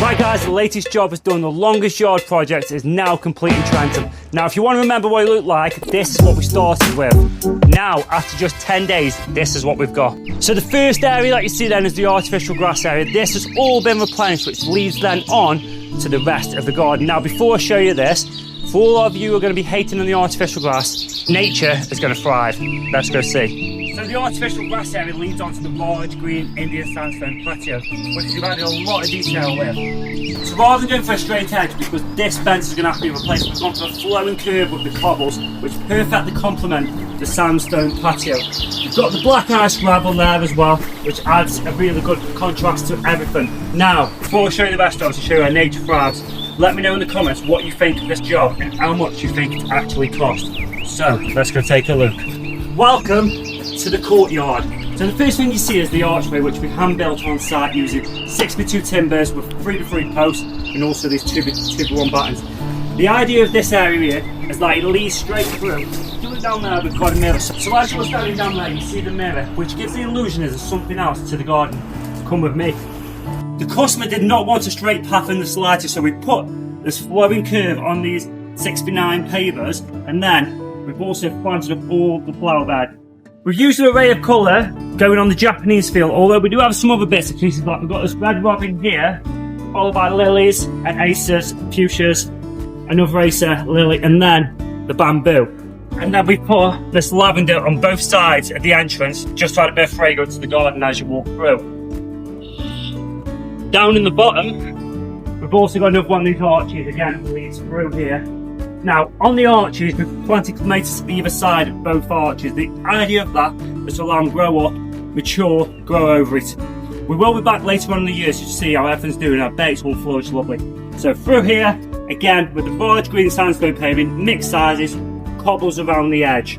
Right guys, the latest job is done. The longest yard project is now complete in Trentham. Now if you want to remember what it looked like, this is what we started with. Now, after just 10 days, this is what we've got. So the first area that you see then is the artificial grass area. This has all been replenished, which leads then on to the rest of the garden. Now before I show you this, for all of you who are going to be hating on the artificial grass, nature is going to thrive. Let's go see. So the artificial grass area leads onto the large green Indian sandstone patio, which we've added a lot of detail with. So rather than going for a straight edge, because this fence is going to have to be replaced, we've gone for a flowing curve with the cobbles, which perfectly complement the sandstone patio. We've got the black ice gravel there as well, which adds a really good contrast to everything. Now, before I show you the best jobs to show you how nature thrives, let me know in the comments what you think of this job and how much you think it actually cost. So, let's go take a look. Welcome to the courtyard. So the first thing you see is the archway, which we hand built on site using 6x2 timbers with 3x3 posts and also these 2x1 battens. The idea of this area here is that it leads straight through. If you look down there, we've got a mirror. So as you're standing down there, you see the mirror, which gives the illusion there's something else to the garden. Come with me. The customer did not want a straight path in the slightest, so we put this flowing curve on these 6x9 pavers, and then we've also planted up all the flower bed. We've used an array of colour going on the Japanese feel, although we do have some other bits and pieces. Like we've got this red robin here, followed by lilies and acers, fuchsias, another acer, lily, and then the bamboo. And then we put this lavender on both sides of the entrance, just to add a bit of fragrance to the garden as you walk through. Down in the bottom, we've also got another one of these arches, again, that leads through here. Now, on the arches, we've planted clematis to either side of both arches. The idea of that is to allow them grow up, mature, grow over it. We will be back later on in the year to see how everything's doing. I bet it's all flourish lovely. So through here, again, with the large green sandstone paving, mixed sizes, cobbles around the edge.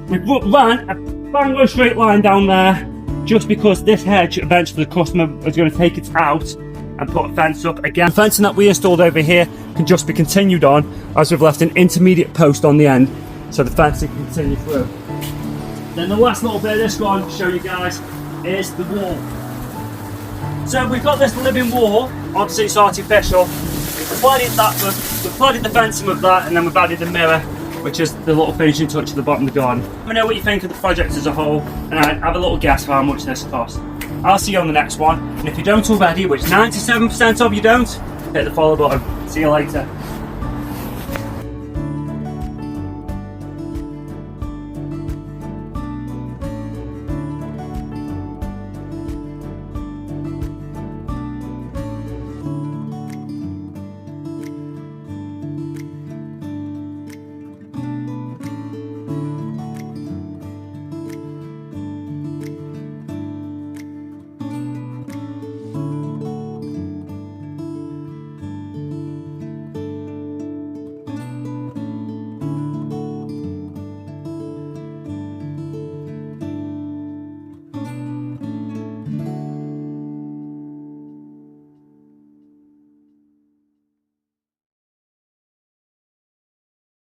We've ran a bang on straight line down there, just because this hedge, eventually the customer is going to take it out and put a fence up. Again, the fencing that we installed over here can just be continued on, as we've left an intermediate post on the end, so the fencing can continue through. Then the last little bit of this one to show you guys is the wall. So we've got this living wall, obviously it's artificial. We've flooded the fencing with that, and then we've added the mirror, which is the little finishing touch at the bottom of the garden. Let me know what you think of the project as a whole, and have a little guess of how much this cost. I'll see you on the next one, and if you don't already, which 97% of you don't, hit the follow button. See you later.